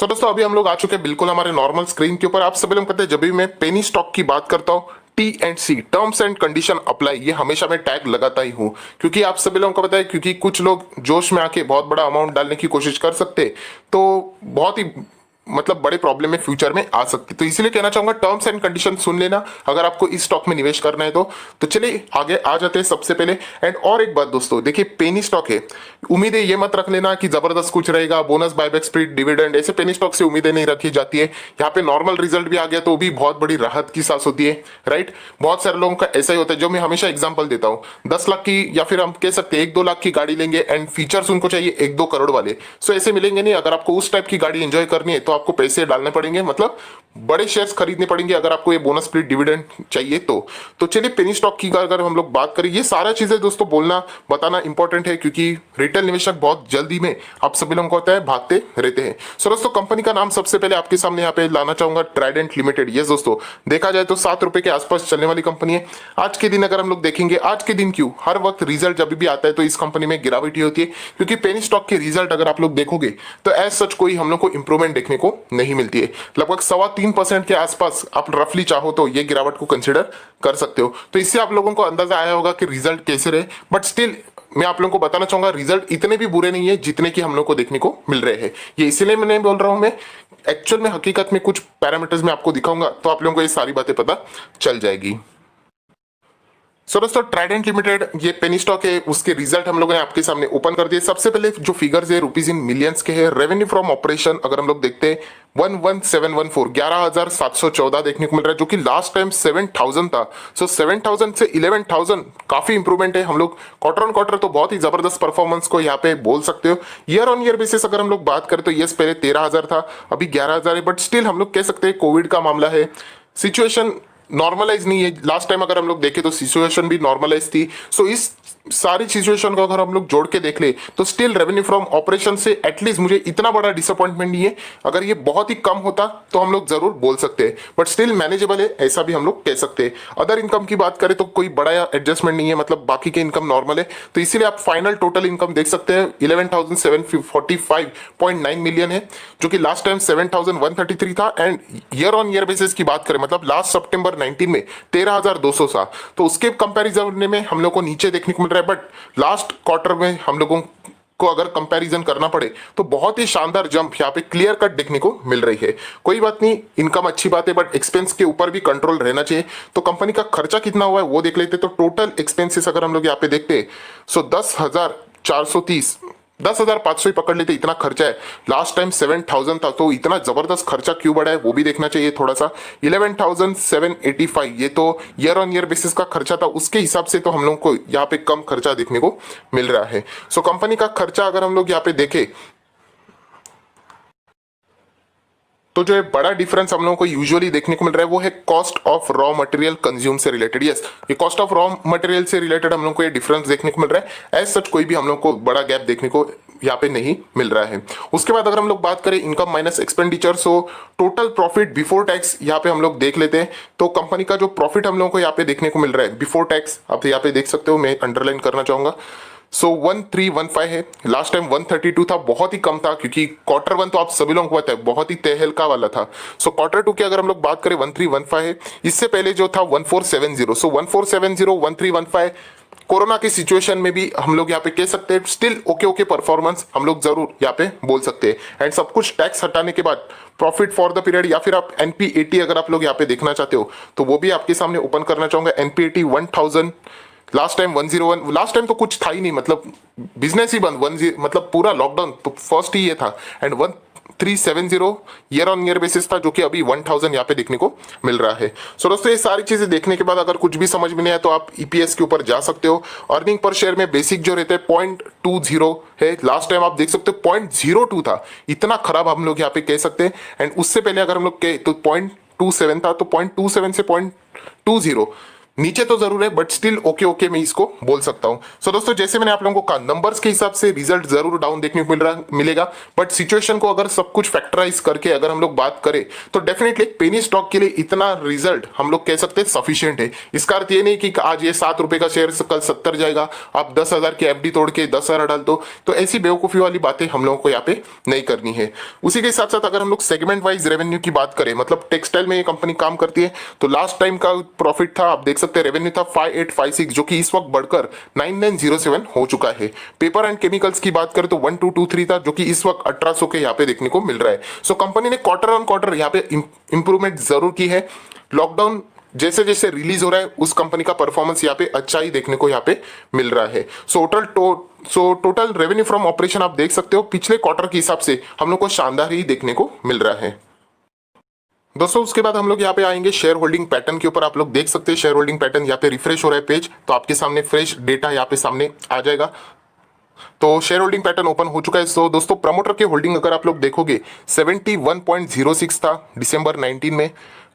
सो दोस्तों अभी हम लोग आ चुके हैं बिल्कुल हमारे नॉर्मल स्क्रीन के ऊपर। आप सभी लोग कहते हैं जब भी मैं पेनी स्टॉक की बात करता हूँ T and C terms and condition apply, ये हमेशा मैं टैग लगाता ही हूँ, क्योंकि आप सभी लोगों को पता है क्योंकि कुछ लोग जोश में आके बहुत बड़ा अमाउंट डालने की कोशिश कर सकते, तो बहुत ही मतलब बड़े प्रॉब्लम में फ्यूचर में आ सकती। तो इसीलिए कहना चाहूंगा टर्म्स एंड कंडीशन सुन लेना अगर आपको इस स्टॉक में निवेश करना है तो चलिए आगे आ जाते हैं सबसे पहले। एंड और एक बात दोस्तों, देखिए पेनी स्टॉक है, उम्मीदें ये मत रख लेना कि जबरदस्त कुछ रहेगा, बोनस बायबैक स्प्लिट डिविडेंड, ऐसे पेनी स्टॉक से उम्मीदें नहीं रखी जाती है। यहाँ पे नॉर्मल रिजल्ट भी आ गया तो भी बहुत बड़ी राहत की सांस होती है, राइट। बहुत सारे लोगों का ऐसा ही होता है, जो मैं हमेशा एग्जाम्पल देता हूँ, 10 लाख की या फिर हम कह सकते हैं 1-2 लाख की गाड़ी लेंगे एंड फीचर्स उनको चाहिए 1-2 करोड़ वाले, सो ऐसे मिलेंगे नहीं। अगर आपको उस टाइप की गाड़ी एंजॉय करनी है तो आपको पैसे डालने पड़ेंगे, मतलब बड़े शेयर्स खरीदने पड़ेंगे अगर आपको ये बोनस स्प्लिट डिविडेंड चाहिए तो चलिए पेनी स्टॉक की अगर हम लोग बात करें, ये सारा चीजें दोस्तों बोलना बताना इंपॉर्टेंट है, क्योंकि रिटेल निवेशक बहुत जल्दी में आप सभी लोगों को होता है भागते रहते हैं। सो दोस्तों कंपनी का नाम सबसे पहले आपके सामने यहाँ पे लाना चाहूंगा, ट्राइडेंट लिमिटेड। ये दोस्तों देखा जाए तो 7 रुपए के आसपास चलने वाली कंपनी है। आज के दिन अगर हम लोग देखेंगे, आज के दिन क्यों हर वक्त रिजल्ट जब भी आता है तो इस कंपनी में गिरावट ही होती है, क्योंकि पेनी स्टॉक के रिजल्ट अगर आप लोग देखोगे तो एज सच कोई हम लोग को इंप्रूवमेंट देखने को नहीं मिलती है। लगभग 3.25% के आसपास आप रफली चाहो तो ये गिरावट को कंसिडर कर सकते हो। तो इससे आप लोगों को अंदाजा आया होगा कि रिजल्ट कैसे रहे, बट स्टिल मैं आप लोगों को बताना चाहूंगा रिजल्ट इतने भी बुरे नहीं है जितने की हम लोग को देखने को मिल रहे हैं। ये इसलिए मैं नहीं बोल रहा हूं, मैं एक्चुअल में हकीकत में कुछ पैरामीटर्स में आपको दिखाऊंगा तो आप लोगों को ये सारी बातें पता चल जाएगी। सो दोस्तों ट्राइडेंट लिमिटेड ये पेनी स्टॉक है, उसके रिजल्ट हम लोगों ने आपके सामने ओपन कर दिए। सबसे पहले जो फिगर्स है रुपीज इन मिलियंस के हैं। रेवेन्यू फ्रॉम ऑपरेशन अगर हम लोग देखते हैं 11714 11,714 देखने को मिल रहा है, जो कि लास्ट टाइम 7,000 था। सो 7,000 से 11,000 काफी इंप्रूवमेंट है। हम लोग क्वार्टर ऑन क्वार्टर तो बहुत ही जबरदस्त परफॉर्मेंस को यहाँ पे बोल सकते हो। ईयर ऑन ईयर बेसिस अगर हम लोग बात करें तो यस पहले 13,000 था, अभी 11,000 है, बट स्टिल हम लोग कह सकते हैं कोविड का मामला है, सिचुएशन नॉर्मलाइज नहीं है। लास्ट टाइम अगर हम लोग देखें तो सिचुएशन भी नॉर्मलाइज थी। सो इस सारी सिचुएशन को अगर हम लोग जोड़ के देख ले तो स्टिल रेवेन्यू फ्रॉम ऑपरेशन से एटलीस्ट मुझे इतना बड़ा डिसअपॉइंटमेंट नहीं है। अगर ये बहुत ही कम होता तो हम लोग जरूर बोल सकते हैं, बट स्टिल मैनेजेबल है, ऐसा भी हम लोग कह सकते हैं। अदर इनकम की बात करें तो कोई बड़ा एडजस्टमेंट नहीं है, मतलब बाकी के इनकम नॉर्मल है। तो इसीलिए आप फाइनल टोटल इनकम देख सकते हैं 11,745.9 मिलियन है, जो कि लास्ट टाइम 7,133 था। And year on year basis की बात करें, मतलब लास्ट सितंबर 19 में 13,200 था, तो उसके कंपैरिजन में हम लोग को नीचे देखने को मिल रहा है। बट लास्ट क्वार्टर में हम लोगों को अगर कंपैरिजन करना पड़े तो बहुत ही शानदार जंप यहाँ पे क्लियर कट देखने को मिल रही है। कोई बात नहीं, इनकम अच्छी बात है, बट एक्सपेंस के ऊपर भी कंट्रोल रहना चाहिए। तो कंपनी का खर्चा कितना हुआ है वो देख लेते। तो टोटल एक्सपेंसेस अगर हम लोग यहाँ पे देखते हैं सो 10,500 ही पकड़ लेते, इतना खर्चा है। लास्ट टाइम 7,000 था, तो इतना जबरदस्त खर्चा क्यों बढ़ा है वो भी देखना चाहिए थोड़ा सा। 11,785 ये तो ईयर ऑन ईयर बेसिस का खर्चा था, उसके हिसाब से तो हम लोग को यहाँ पे कम खर्चा देखने को मिल रहा है। सो कंपनी का खर्चा अगर हम लोग यहाँ पे देखें तो जो बड़ा डिफरेंस हम लोगों को यूजुअली देखने को मिल रहा है वो है cost of raw material consume से रिलेटेड। यस, ये कॉस्ट ऑफ रॉ मटेरियल से रिलेटेड हम लोग को ये डिफरेंस देखने को मिल रहा है। एज सच कोई भी हम लोग को बड़ा गैप देखने को यहाँ पे नहीं मिल रहा है। उसके बाद अगर हम लोग बात करें income minus expenditure, so total profit before tax यहाँ पे हम लोग देख लेते हैं। तो कंपनी का जो प्रॉफिट हम लोगों को यहाँ पे देखने को मिल रहा है बिफोर टैक्स, आप यहाँ पे देख सकते हो, मैं अंडरलाइन करना चाहूंगा। सो 1315 है, लास्ट टाइम 132 था, बहुत ही कम था, क्योंकि क्वार्टर 1 तो आप सभी लोगों को पता है बहुत ही तहलका वाला था। सो क्वार्टर 2 की अगर हम लोग बात करें 1315 है, इससे पहले जो था 1470। सो 1470 1315 कोरोना की सिचुएशन में भी हम लोग यहाँ पे कह सकते हैं स्टिल ओके परफॉर्मेंस हम लोग जरूर यहाँ पे बोल सकते हैं। एंड सब कुछ टैक्स हटाने के बाद प्रॉफिट फॉर द पीरियड, या फिर आप एनपीएटी अगर आप लोग यहाँ पे देखना चाहते हो तो वो भी आपके सामने ओपन करना चाहूंगा। NPAT 1000, last time 101, last time तो कुछ था ही नहीं, मतलब बिजनेस ही बंद, 10 मतलब पूरा लॉकडाउन तो फर्स्ट ही ये था। And 1370 year on year basis था, जो कि अभी 1000 यहाँ पे देखने को मिल रहा है। सो दोस्तों ये सारी चीजें देखने के बाद अगर कुछ भी समझ में नहीं आया तो आप ईपीएस के ऊपर जा सकते हो। अर्निंग पर शेयर में बेसिक जो रहते हैं 0.20 है, लास्ट टाइम आप देख सकते हो 0.02 था, इतना खराब हम लोग यहाँ पे कह सकते हैं। एंड उससे पहले अगर हम लोग कहे तो 0.27 था, तो 0.27 से 0.20 नीचे तो जरूर है बट स्टिल ओके ओके मैं इसको बोल सकता हूं। सो दोस्तों जैसे मैंने आप लोगों को कहा नंबर्स के हिसाब से रिजल्ट जरूर डाउन देखने को मिलेगा, बट सिचुएशन को अगर सब कुछ फैक्टराइज करके अगर हम लोग बात करें तो डेफिनेटली पेनी स्टॉक के लिए इतना रिजल्ट हम लोग कह सकते हैं सफिशियंट है। इसका अर्थ ये नहीं कि आज ये 7 रुपए का शेयर कल 70 जाएगा, आप 10,000 की एफडी तोड़ के 10,000 डाल दो, तो ऐसी बेवकूफी वाली बातें हम लोगों को यहाँ पे नहीं करनी है। उसी के साथ साथ अगर हम लोग सेगमेंट वाइज रेवेन्यू की बात करें, मतलब टेक्सटाइल में ये कंपनी काम करती है, तो लास्ट टाइम का प्रॉफिट था, आप देख सकते हैं रेवेन्यू था 5856 जो कि इस वक्त बढ़कर 9907 हो चुका है। पेपर एंड केमिकल्स की बात करें तो 1223 था जो कि इस वक्त 1800 के यहाँ पे देखने को मिल रहा है। सो कंपनी ने क्वार्टर ऑन क्वार्टर यहाँ पे इंप्रूवमेंट जरूर की है। लॉकडाउन जैसे जैसे रिलीज हो रहा है उस कंपनी का परफॉर्मेंस यहाँ पे अच्छा ही देखने को यहाँ पे मिल रहा है। टोटल रेवेन्यू फ्रॉम ऑपरेशन आप देख सकते हो पिछले क्वार्टर के हिसाब से हम लोग को शानदार ही देखने को मिल रहा है। दोस्तों उसके बाद हम लोग यहाँ पे आएंगे शेयर होल्डिंग पैटर्न के ऊपर। आप लोग देख सकते हैं शेयर होल्डिंग पैटर्न यहाँ पे रिफ्रेश हो रहा है पेज, तो आपके सामने फ्रेश डेटा यहाँ पे सामने आ जाएगा। तो शेयर होल्डिंग पैटर्न ओपन हो चुका है। सो दोस्तों प्रमोटर के होल्डिंग अगर आप लोग देखोगे 71.06 था दिसंबर 19 में,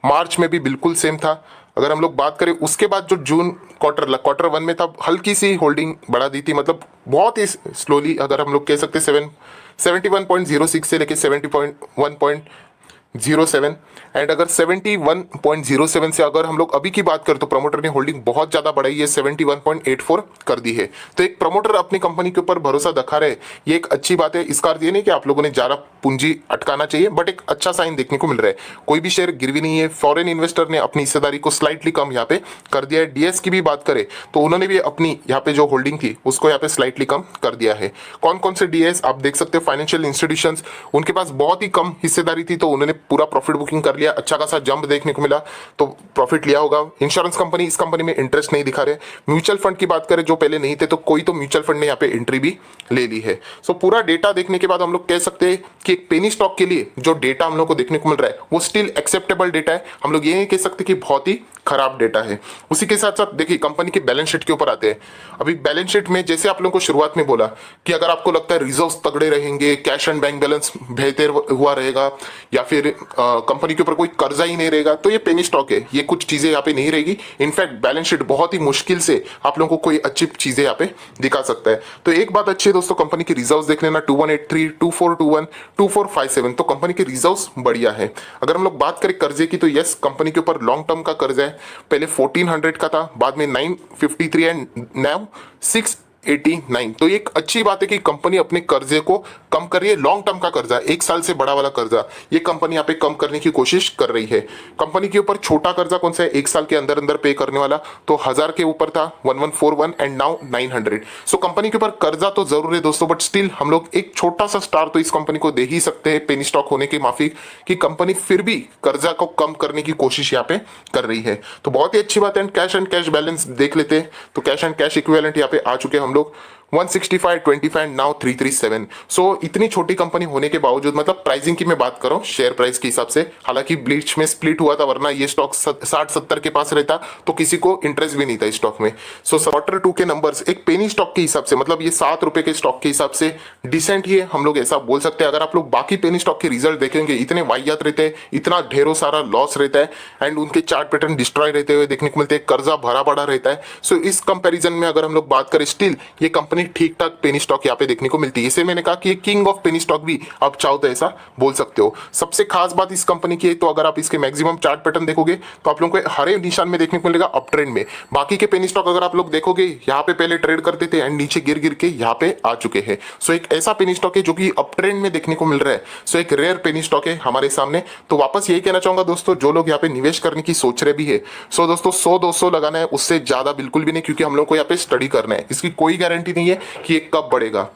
मार्च में भी बिल्कुल सेम था। अगर हम लोग बात करें उसके बाद जो जून क्वार्टर 1 में था हल्की सी होल्डिंग बढ़ा दी थी, मतलब बहुत ही स्लोली अगर हम लोग कह सकते 71.06 से लेके 70.1.07 एंड अगर 71.07 से अगर हम लोग अभी की बात करें तो प्रमोटर ने होल्डिंग बहुत ज्यादा बढ़ाई है, 71.84 कर दी है। तो एक प्रमोटर अपनी कंपनी के ऊपर भरोसा दिखा रहे, ये एक अच्छी बात है। इसका अर्थ ये नहीं कि आप लोगों ने ज्यादा पूंजी अटकाना चाहिए, बट एक अच्छा साइन देखने को मिल रहा है। कोई भी शेयर गिरवी नहीं है। फॉरेन इन्वेस्टर ने अपनी हिस्सेदारी को स्लाइटली कम यहाँ पे कर दिया है। डीएस की भी बात करें तो उन्होंने भी अपनी यहाँ पे जो होल्डिंग थी उसको यहाँ पे स्लाइटली कम कर दिया है। कौन कौन से डीएस आप देख सकते हो, फाइनेंशियल इंस्टीट्यूशंस, उनके पास बहुत ही कम हिस्सेदारी थी तो उन्होंने पूरा प्रॉफिट बुकिंग कर लिया, अच्छा खासा जंप देखने को मिला तो प्रॉफिट लिया होगा। इंश्योरेंस कंपनी इस कंपनी में इंटरेस्ट नहीं दिखा रहे। म्यूचुअल फंड की बात करें जो पहले नहीं थे तो कोई तो म्यूचुअल फंड ने यहाँ पे एंट्री भी ले ली है। सो पूरा डेटा देखने के बाद हम लोग कह सकते हैं कि एक पेनी स्टॉक के लिए जो डेटा हम लोग को देखने को मिल रहा है वो स्टिल एक्सेप्टेबल डेटा है। हम लोग ये नहीं कह सकते कि बहुत ही खराब डेटा है। उसी के साथ साथ देखिए कंपनी के बैलेंस शीट के ऊपर आते हैं। अभी बैलेंस शीट में जैसे आप लोगों को शुरुआत में बोला कि अगर आपको लगता है रिजर्व्स तगड़े रहेंगे, कैश एंड बैंक बैलेंस बेहतर हुआ रहेगा या फिर कंपनी के ऊपर कोई कर्जा ही नहीं रहेगा, तो ये पेनी स्टॉक है, ये कुछ चीजें यहाँ पे नहीं रहेगी। इनफैक्ट बैलेंस शीट बहुत ही मुश्किल से आप लोगों को कोई अच्छी चीजें यहाँ पे दिखा सकता है। तो एक बात अच्छी है दोस्तों, कंपनी की रिजर्व्स देख लेना 2183, 2421, 2457, तो कंपनी के रिजर्व्स बढ़िया है। अगर हम लोग बात करें कर्जे की तो यस कंपनी के ऊपर लॉन्ग टर्म का कर्जा है। पहले 1400 का था, बाद में 953 एंड नाउ 689। तो एक अच्छी बात है कि कंपनी अपने कर्जे को कम कर रही है। लॉन्ग टर्म का कर्जा, 1 साल से बड़ा वाला कर्जा, ये कंपनी यहाँ पे कम करने की कोशिश कर रही है। कंपनी के ऊपर छोटा कर्जा कौन सा है 1 साल के अंदर अंदर पे करने वाला, तो 1000 के ऊपर था 1141 एंड नाउ 900। सो कंपनी के ऊपर कर्जा तो जरूर है दोस्तों, बट स्टिल हम लोग एक छोटा सा स्टार तो इस कंपनी को दे ही सकते हैं पेनी स्टॉक होने के माफी, कि कंपनी फिर भी कर्जा को कम करने की कोशिश यहाँ पे कर रही है। तो बहुत ही अच्छी बात है। कैश एंड कैश बैलेंस देख लेते हैं तो कैश एंड कैश इक्विवेलेंट यहाँ पे आ चुके हैं हम लोग 165, 25 नाउ 337। सो इतनी छोटी कंपनी होने के बावजूद, मतलब प्राइसिंग की मैं बात कर रहा हूँ शेयर प्राइस के हिसाब से, हालांकि ब्लीच में स्प्लिट हुआ था वरना ये स्टॉक 60-70 के पास रहता तो किसी को इंटरेस्ट भी नहीं था स्टॉक में। सो क्वार्टर 2 के नंबर्स एक पेनी स्टॉक के हिसाब से, मतलब ये 7 रुपए के स्टॉक के हिसाब से डिसेंट ही है, हम लोग ऐसा बोल सकते हैं। अगर आप लोग बाकी पेनी स्टॉक के रिजल्ट देखेंगे इतने वाहियात रहते हैं, इतना ढेरों सारा लॉस रहता है एंड उनके चार्ट पैटर्न डिस्ट्रॉय रहते हुए देखने को मिलते हैं, कर्जा भरा पड़ा रहता है। सो इस कंपेरिजन में अगर हम लोग बात करें स्टिल ये कंपनी ठीक ठाक पेनी स्टॉक यहाँ पे देखने को मिलती है। इसे मैंने कहा कि किंग ऑफ पेनी स्टॉक भी आप चाहो तो ऐसा बोल सकते हो। सबसे खास बात इस कंपनी की है तो अगर आप इसके मैक्सिमम चार्ट पैटर्न देखोगे तो आप लोगों को हरे निशान में देखने को मिलेगा अप ट्रेंड में। बाकी के पेनी स्टॉक अगर आप लोग देखोगे यहाँ पे पहले ट्रेड करते थे एंड नीचे गिर गिर के यहाँ पे आ चुके हैं। सो एक ऐसा पेनी स्टॉक है जो कि अप ट्रेंड में देखने को मिल रहा है। सो एक रेयर पेनी स्टॉक है हमारे सामने। तो वापस यही कहना चाहूंगा दोस्तों, जो लोग यहाँ पे निवेश करने की सोच रहे भी है, सो दोस्तों 100-200 लगाना है, उससे ज्यादा बिल्कुल भी नहीं, क्योंकि हम लोग को यहाँ पे स्टडी करना है। इसकी कोई गारंटी नहीं है कि ये कब बढ़ेगा।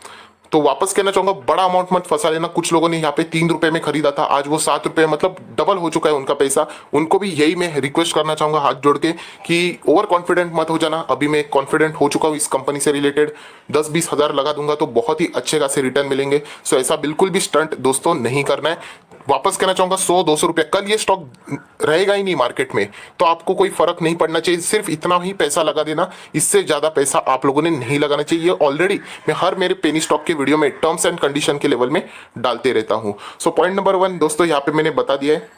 तो वापस कहना चाहूंगा बड़ा अमाउंट मत फंसा लेना। कुछ लोगों ने यहाँ पे 3 रुपए में खरीदा था, आज वो 7 रुपए, मतलब डबल हो चुका है उनका पैसा। उनको भी यही मैं रिक्वेस्ट करना चाहूंगा हाथ जोड़ के कि ओवर कॉन्फिडेंट मत हो जाना। अभी मैं कॉन्फिडेंट हो चुका हूँ इस कंपनी से रिलेटेड, 10-20 हजार लगा दूंगा तो बहुत ही अच्छे खासे रिटर्न मिलेंगे। सो ऐसा बिल्कुल भी स्टंट दोस्तों नहीं करना है। वापस कहना चाहूंगा 100-200 रुपए, कल ये स्टॉक रहेगा ही नहीं मार्केट में तो आपको कोई फर्क नहीं पड़ना चाहिए। सिर्फ इतना ही पैसा लगा देना, इससे ज्यादा पैसा आप लोगों ने नहीं लगाना चाहिए। ऑलरेडी मैं हर मेरे पेनी स्टॉक के वीडियो में टर्म्स एंड कंडीशन के लेवल में डालते रहता हूं। सो पॉइंट नंबर 1 दोस्तों यहाँ पे मैंने बता दिया है।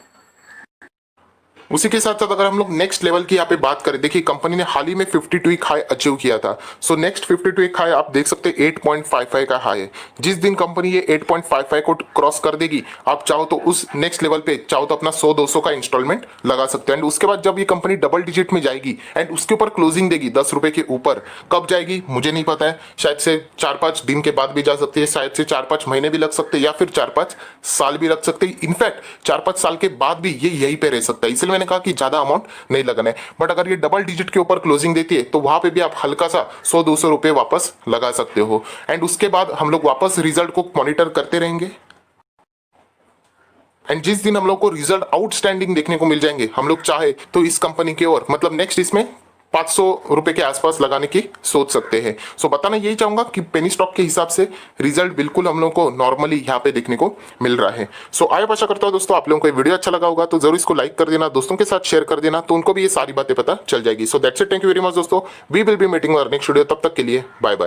उसी के साथ साथ अगर हम लोग नेक्स्ट लेवल की यहाँ पे बात करें, देखिए कंपनी ने हाल ही में 52 वीक हाई अचीव किया था। सो नेक्स्ट 52 वीक हाई आप देख सकते हैं 8.55 का हाई है। जिस दिन कंपनी ये 8.55 को क्रॉस कर देगी, आप चाहो तो उस नेक्स्ट लेवल पे चाहो तो अपना 100-200 का इंस्टॉलमेंट लगा सकते हैं। एंड उसके बाद जब ये कंपनी डबल डिजिट में जाएगी एंड उसके ऊपर क्लोजिंग देगी 10 रुपए के ऊपर, कब जाएगी मुझे नहीं पता है, शायद से 4-5 दिन के बाद भी जा सकती है, शायद से 4-5 महीने भी लग सकते हैं, या फिर 4-5 साल भी लग सकते हैं। इनफैक्ट 4-5 साल के बाद भी ये यहीं पे रह सकता है। इसलिए मैंने कहा कि ज्यादा अमाउंट नहीं लगाना है। बट अगर ये डबल डिजिट के ऊपर क्लोजिंग देती है तो वहां पे भी आप हल्का सा 100-200 रुपए वापस लगा सकते हो। एंड उसके बाद हम लोग वापस रिजल्ट को मॉनिटर करते रहेंगे। एंड जिस दिन हम लोग को रिजल्ट आउटस्टैंडिंग देखने को मिल जाएंगे, हम लोग चाहे तो इस कंपनी के ओर मतलब नेक्स्ट इसमें 500 रुपए के आसपास लगाने की सोच सकते हैं। सो बताना यही चाहूंगा कि पेनी स्टॉक के हिसाब से रिजल्ट बिल्कुल हम लोग को नॉर्मली यहाँ पे देखने को मिल रहा है। सो आगे आशा करता हूँ दोस्तों आप लोगों को ये वीडियो अच्छा लगा होगा, तो जरूर इसको लाइक कर देना, दोस्तों के साथ शेयर कर देना, तो उनको भी ये सारी बातें पता चल जाएगी। So that's it, thank you very much दोस्तों, we will be meeting next video, तब तक के लिए बाय बाय।